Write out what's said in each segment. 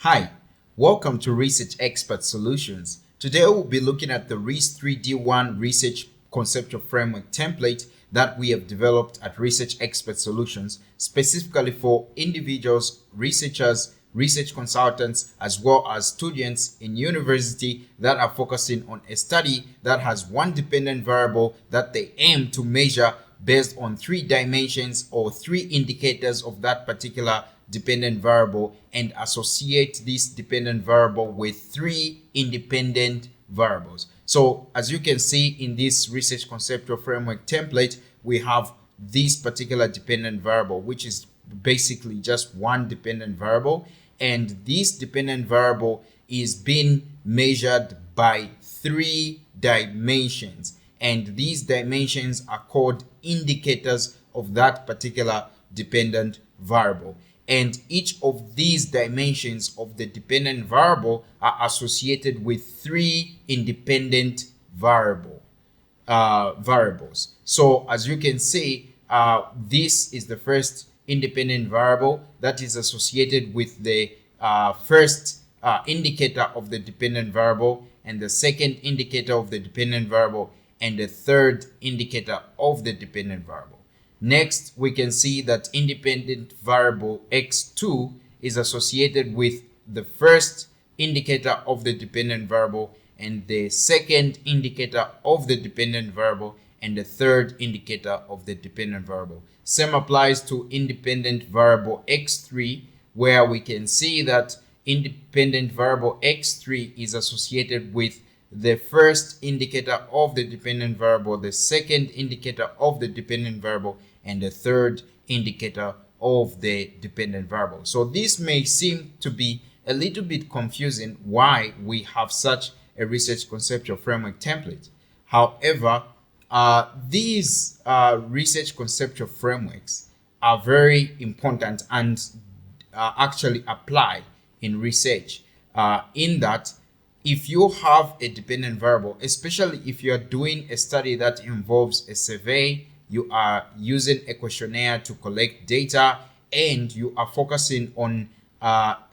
Hi, welcome to Research Expert Solutions. Today we'll be looking at the RESE 3D1 Research Conceptual Framework template that we have developed at Research Expert Solutions specifically for individuals, researchers, research consultants, as well as students in university that are focusing on a study that has one dependent variable that they aim to measure based on 3 dimensions or 3 indicators of that particular dependent variable and associate this dependent variable with 3 independent variables. So as you can see in this research conceptual framework template, we have this particular dependent variable, which is basically just one dependent variable, and this dependent variable is being measured by 3 dimensions, and these dimensions are called indicators of that particular dependent variable. And each of these dimensions of the dependent variable are associated with 3 independent variables. So as you can see, this is the first independent variable that is associated with the first indicator of the dependent variable, and the second indicator of the dependent variable, and the third indicator of the dependent variable. Next, we can see that independent variable x2 is associated with the first indicator of the dependent variable, and the second indicator of the dependent variable, and the third indicator of the dependent variable. Same applies to independent variable x3, where we can see that independent variable x3 is associated with the first indicator of the dependent variable, the second indicator of the dependent variable, and the third indicator of the dependent variable. So this may seem to be a little bit confusing why we have such a research conceptual framework template. However, these research conceptual frameworks are very important and actually apply in research in that if you have a dependent variable, especially if you are doing a study that involves a survey, you are using a questionnaire to collect data, and you are focusing on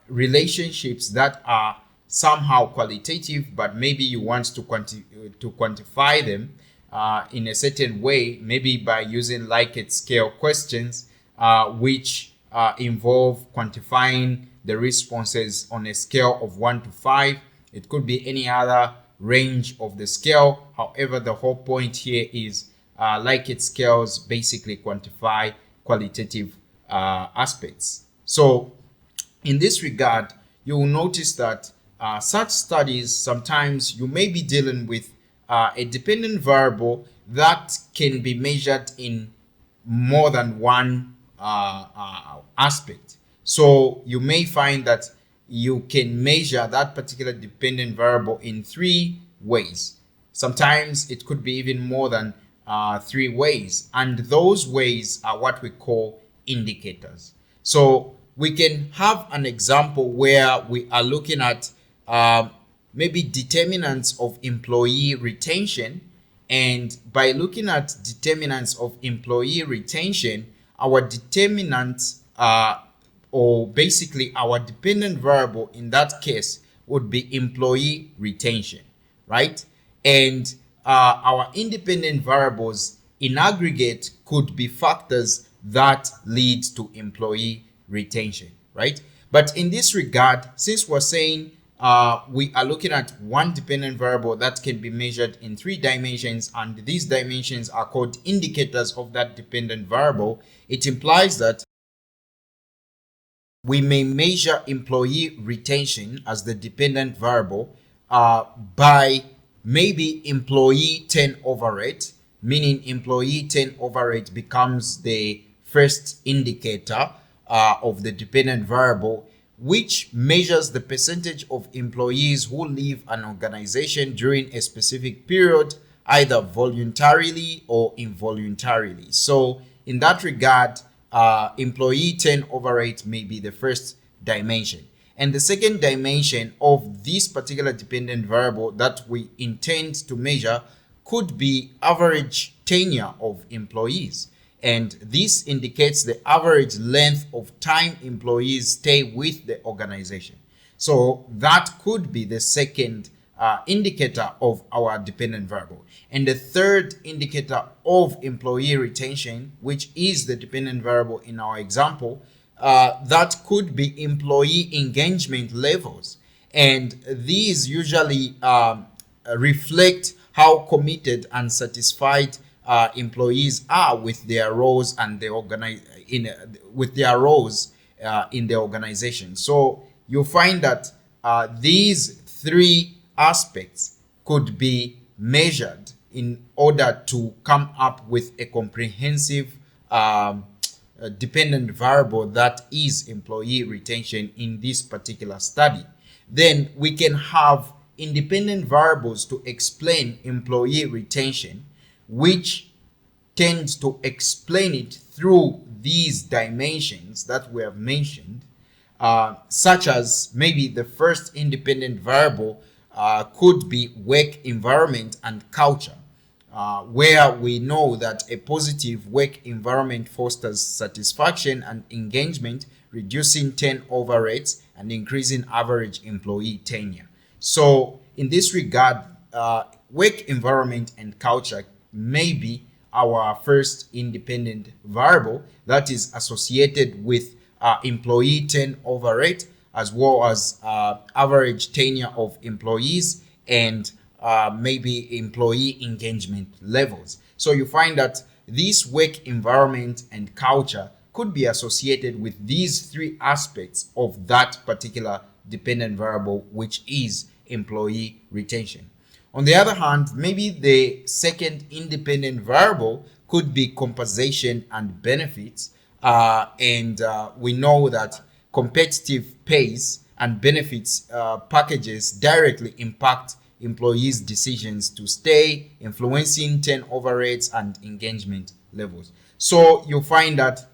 relationships that are somehow qualitative, but maybe you want to quantify them in a certain way, maybe by using Likert scale questions, which involve quantifying the responses on a scale of 1 to 5. It could be any other range of the scale. However, the whole point here is Likert scales basically quantify qualitative aspects. So in this regard, you will notice that such studies, sometimes you may be dealing with a dependent variable that can be measured in more than one aspect. So you may find that you can measure that particular dependent variable in 3 ways. Sometimes it could be even more than 3 ways, and those ways are what we call indicators. So we can have an example where we are looking at maybe determinants of employee retention, and by looking at determinants of employee retention, our determinants or basically our dependent variable in that case would be employee retention, right? And our independent variables in aggregate could be factors that lead to employee retention, right? But in this regard, since we're saying we are looking at one dependent variable that can be measured in 3 dimensions, and these dimensions are called indicators of that dependent variable, it implies that we may measure employee retention as the dependent variable by maybe employee turnover rate, meaning employee turnover rate becomes the first indicator of the dependent variable, which measures the percentage of employees who leave an organization during a specific period, either voluntarily or involuntarily. So in that regard, employee turnover rate may be the first dimension. And the second dimension of this particular dependent variable that we intend to measure could be average tenure of employees. And this indicates the average length of time employees stay with the organization. So that could be the second indicator of our dependent variable. And the third indicator of employee retention, which is the dependent variable in our example, that could be employee engagement levels. And these usually reflect how committed and satisfied employees are with their roles and with their roles in the organization. So you find that these three aspects could be measured in order to come up with a comprehensive dependent variable that is employee retention in this particular study. Then we can have independent variables to explain employee retention, which tends to explain it through these dimensions that we have mentioned, such as maybe the first independent variable could be work environment and culture, where we know that a positive work environment fosters satisfaction and engagement, reducing turnover rates and increasing average employee tenure. So in this regard, work environment and culture may be our first independent variable that is associated with employee turnover rate, as well as average tenure of employees, and maybe employee engagement levels. So you find that this work environment and culture could be associated with these three aspects of that particular dependent variable, which is employee retention. On the other hand, maybe the second independent variable could be compensation and benefits. We know that competitive pays and benefits packages directly impact employees' decisions to stay, influencing turnover rates and engagement levels. So you find that,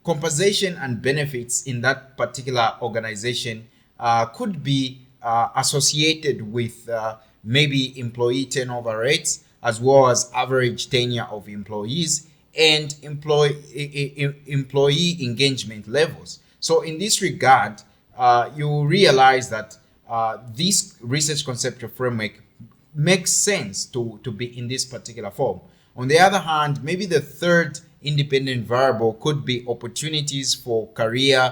compensation and benefits in that particular organization could be associated with maybe employee turnover rates, as well as average tenure of employees and employee engagement levels. So in this regard, you realize that this research conceptual framework makes sense to be in this particular form. On the other hand, maybe the third independent variable could be opportunities for career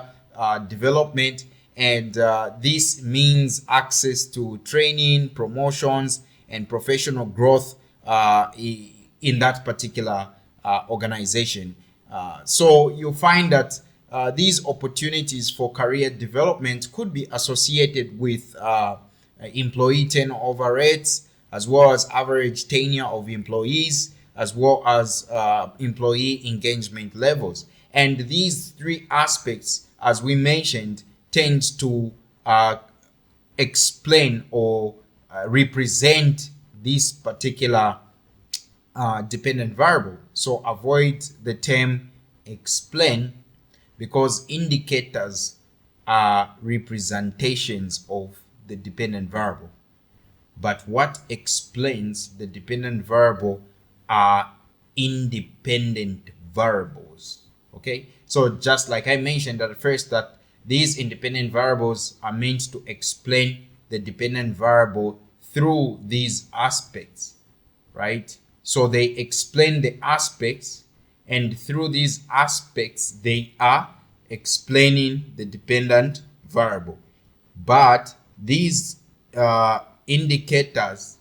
development, and this means access to training, promotions, and professional growth in that particular organization. So you find that these opportunities for career development could be associated with employee turnover rates, as well as average tenure of employees, as well as employee engagement levels. And these three aspects, as we mentioned, tend to explain or represent this particular dependent variable. So avoid the term explain, because indicators are representations of the dependent variable. But what explains the dependent variable are independent variables. Okay, so just like I mentioned at first, that these independent variables are meant to explain the dependent variable through these aspects, right? So they explain the aspects, and through these aspects they are explaining the dependent variable. But these indicators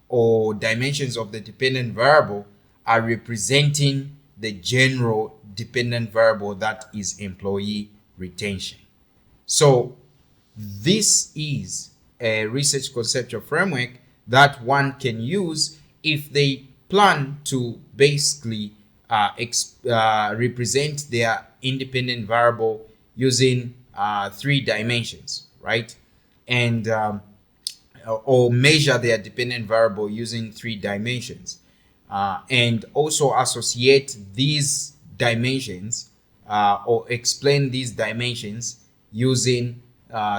or dimensions of the dependent variable are representing the general dependent variable, that is employee retention. So this is a research conceptual framework that one can use if they plan to basically represent their independent variable using 3 dimensions, right? And or measure their dependent variable using 3 dimensions, and also associate these dimensions or explain these dimensions using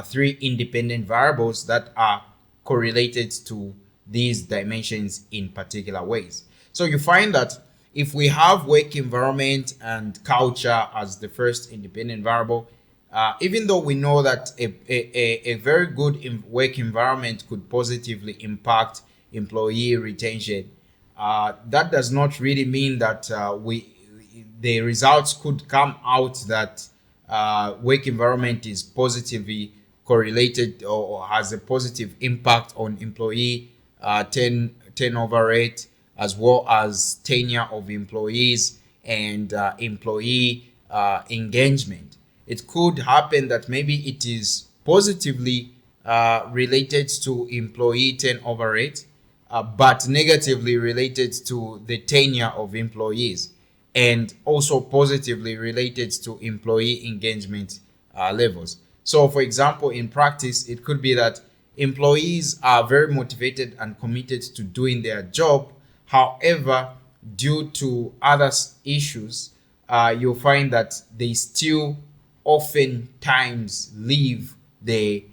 3 independent variables that are correlated to these dimensions in particular ways. So you find that if we have work environment and culture as the first independent variable, Even though we know that a very good work environment could positively impact employee retention, that does not really mean that the results could come out that work environment is positively correlated or has a positive impact on employee turnover rate, as well as tenure of employees and employee engagement. It could happen that maybe it is positively related to employee turnover rate, but negatively related to the tenure of employees, and also positively related to employee engagement levels. So, for example, in practice, it could be that employees are very motivated and committed to doing their job. However, due to other issues, you'll find that they still oftentimes leave the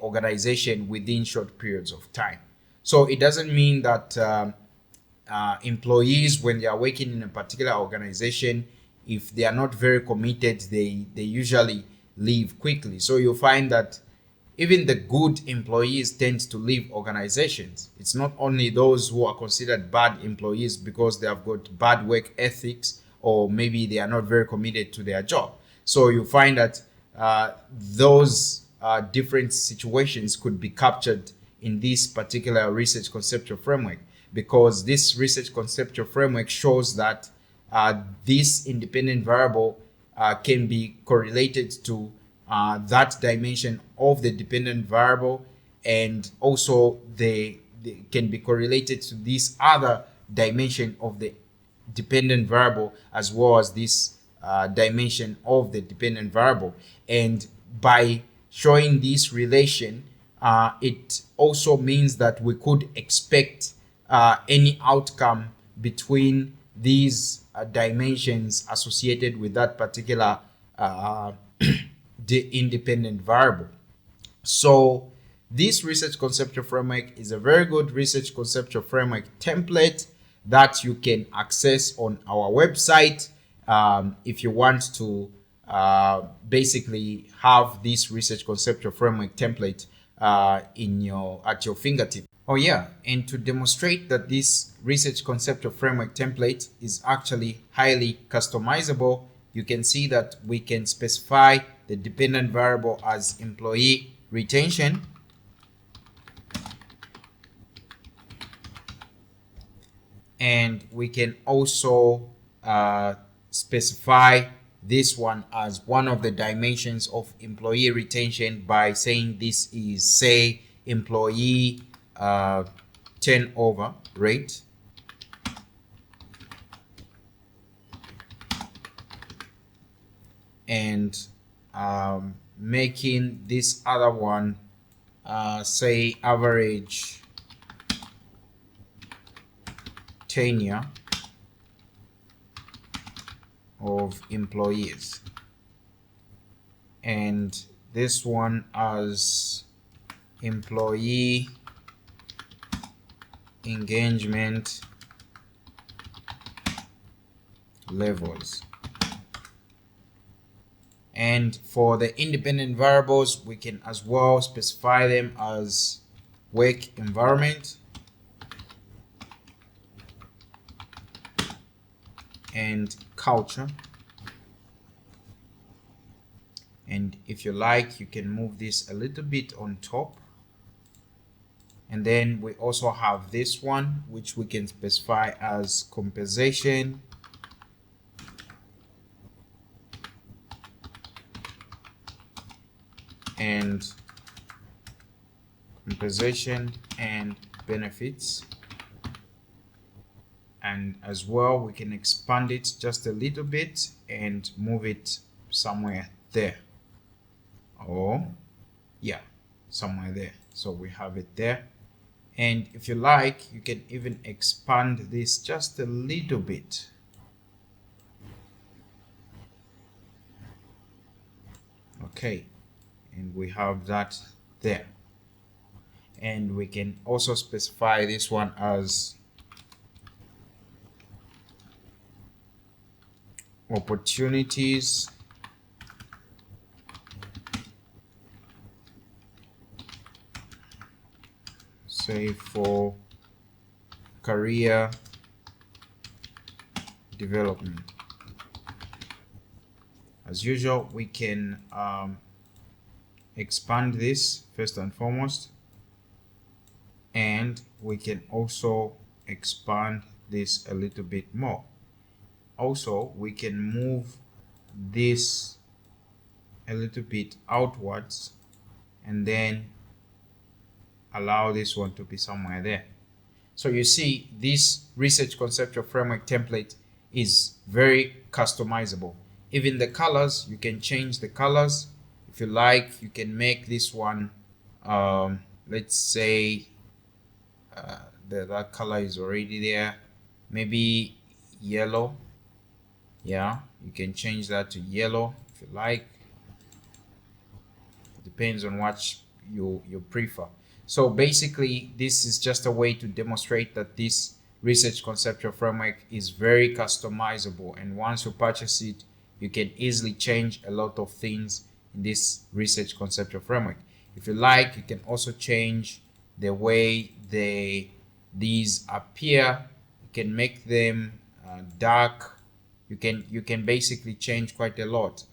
organization within short periods of time. So it doesn't mean that employees, when they are working in a particular organization, if they are not very committed, they usually leave quickly. So you'll find that even the good employees tend to leave organizations. It's not only those who are considered bad employees because they have got bad work ethics, or maybe they are not very committed to their job. So you find that those different situations could be captured in this particular research conceptual framework, because this research conceptual framework shows that this independent variable can be correlated to that dimension of the dependent variable, and also they can be correlated to this other dimension of the dependent variable, as well as this dimension of the dependent variable. And by showing this relation, it also means that we could expect any outcome between these dimensions associated with that particular the independent variable. So this research conceptual framework is a very good research conceptual framework template that you can access on our website if you want to basically have this research conceptual framework template at your fingertip. Oh yeah, and to demonstrate that this research conceptual framework template is actually highly customizable, you can see that we can specify the dependent variable as employee retention, and we can also specify this one as one of the dimensions of employee retention by saying this is, say, employee turnover rate. And making this other one say average tenure of employees, and this one as employee engagement levels. And for the independent variables, we can as well specify them as work environment and culture. And if you like, you can move this a little bit on top. And then we also have this one, which we can specify as compensation and benefits. And as well, we can expand it just a little bit and move it somewhere there. Or yeah, somewhere there. So we have it there. And if you like, you can even expand this just a little bit. Okay, and we have that there. And we can also specify this one as opportunities say for career development. As usual, we can expand this first and foremost, and we can also expand this a little bit more. Also, we can move this a little bit outwards and then allow this one to be somewhere there. So you see, this Research Conceptual Framework template is very customizable. Even the colors, you can change the colors. If you like, you can make this one, let's say, that color is already there, maybe yellow. Yeah, you can change that to yellow if you like. It depends on what you prefer. So basically, this is just a way to demonstrate that this Research Conceptual Framework is very customizable, and once you purchase it, you can easily change a lot of things in this Research Conceptual Framework. If you like, you can also change the way these appear. You can make them dark. You can basically change quite a lot.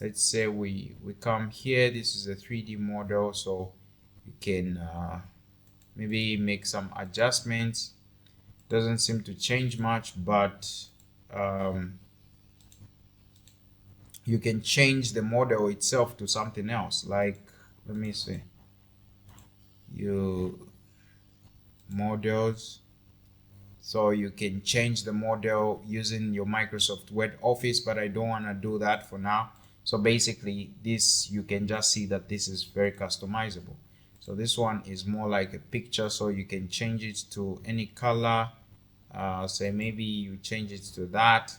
Let's say we come here. This is a 3D model, so you can maybe make some adjustments. Doesn't seem to change much, but you can change the model itself to something else. Like, let me see, models. So you can change the model using your Microsoft Word Office, but I don't want to do that for now. So basically, this, you can just see that this is very customizable. So this one is more like a picture, so you can change it to any color. Say maybe you change it to that,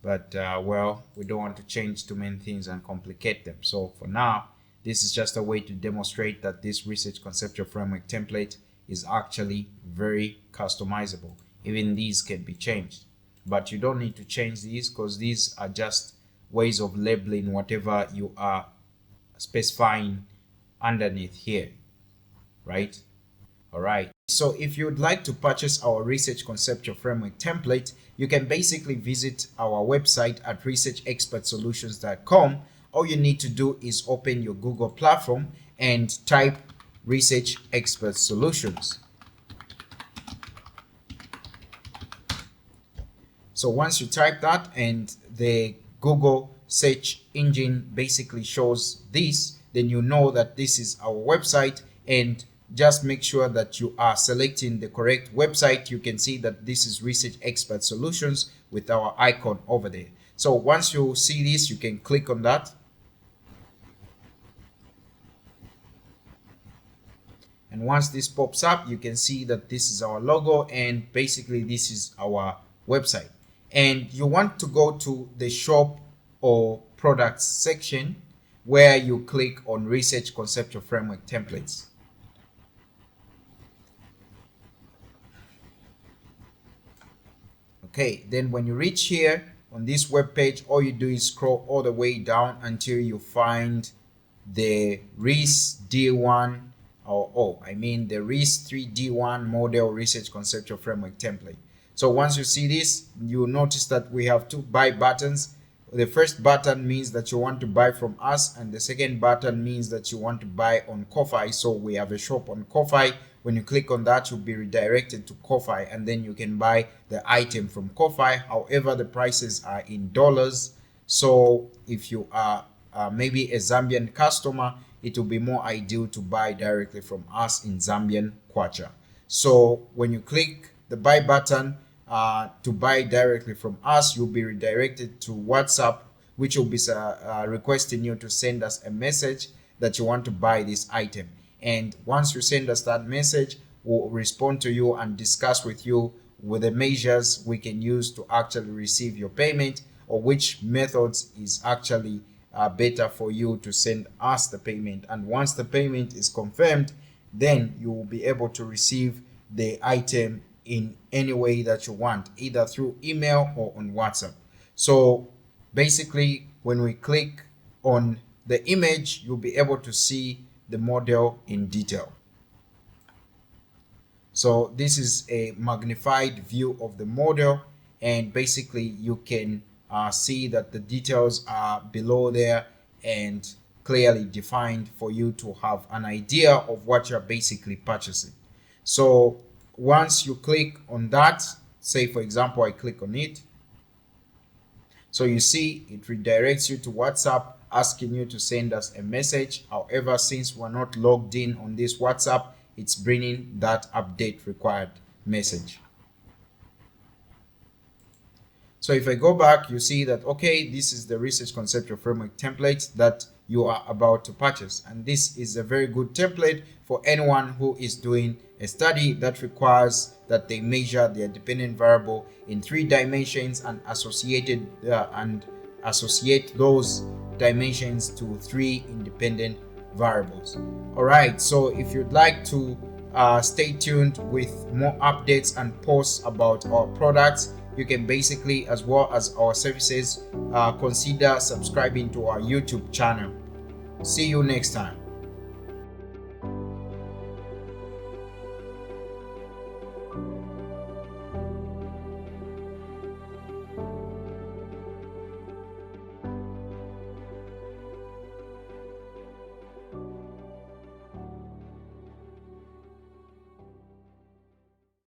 but well, we don't want to change too many things and complicate them. So for now, this is just a way to demonstrate that this Research Conceptual Framework template is actually very customizable. Even these can be changed, but you don't need to change these because these are just ways of labeling whatever you are specifying underneath here, right? All right. So if you would like to purchase our Research Conceptual Framework template, you can basically visit our website at researchexpertsolutions.com. All you need to do is open your Google platform and type Research Expert Solutions. So once you type that and the Google search engine basically shows this, then you know that this is our website, and just make sure that you are selecting the correct website. You can see that this is Research Expert Solutions with our icon over there. So once you see this, you can click on that. And once this pops up, you can see that this is our logo, and basically this is our website. And you want to go to the shop or products section where you click on Research Conceptual Framework templates. Okay, then when you reach here on this web page, all you do is scroll all the way down until you find the RES D1 the RES 3D1 model Research Conceptual Framework template. So once you see this, you notice that we have two buy buttons. The first button means that you want to buy from us, and the second button means that you want to buy on Ko-Fi. So we have a shop on Ko-Fi. When you click on that, you'll be redirected to Ko-Fi, and then you can buy the item from Ko-Fi. However, the prices are in dollars. So if you are maybe a Zambian customer, it will be more ideal to buy directly from us in Zambian kwacha. So when you click the buy button to buy directly from us, you'll be redirected to WhatsApp, which will be requesting you to send us a message that you want to buy this item. And once you send us that message, we'll respond to you and discuss with you with the measures we can use to actually receive your payment, or which methods is actually better for you to send us the payment. And once the payment is confirmed, then you will be able to receive the item in any way that you want, either through email or on WhatsApp. So basically, when we click on the image, you'll be able to see the model in detail. So this is a magnified view of the model, and basically you can see that the details are below there and clearly defined for you to have an idea of what you're basically purchasing. So once you click on that, say for example I click on it, so you see it redirects you to WhatsApp, asking you to send us a message. However, since we're not logged in on this WhatsApp, it's bringing that update required message. So if I go back, you see that, okay, this is the Research Conceptual Framework template that you are about to purchase. And this is a very good template for anyone who is doing a study that requires that they measure their dependent variable in 3 dimensions and associate those dimensions to 3 independent variables. All right, so if you'd like to stay tuned with more updates and posts about our products, you can basically, as well as our services, consider subscribing to our YouTube channel. See you next time.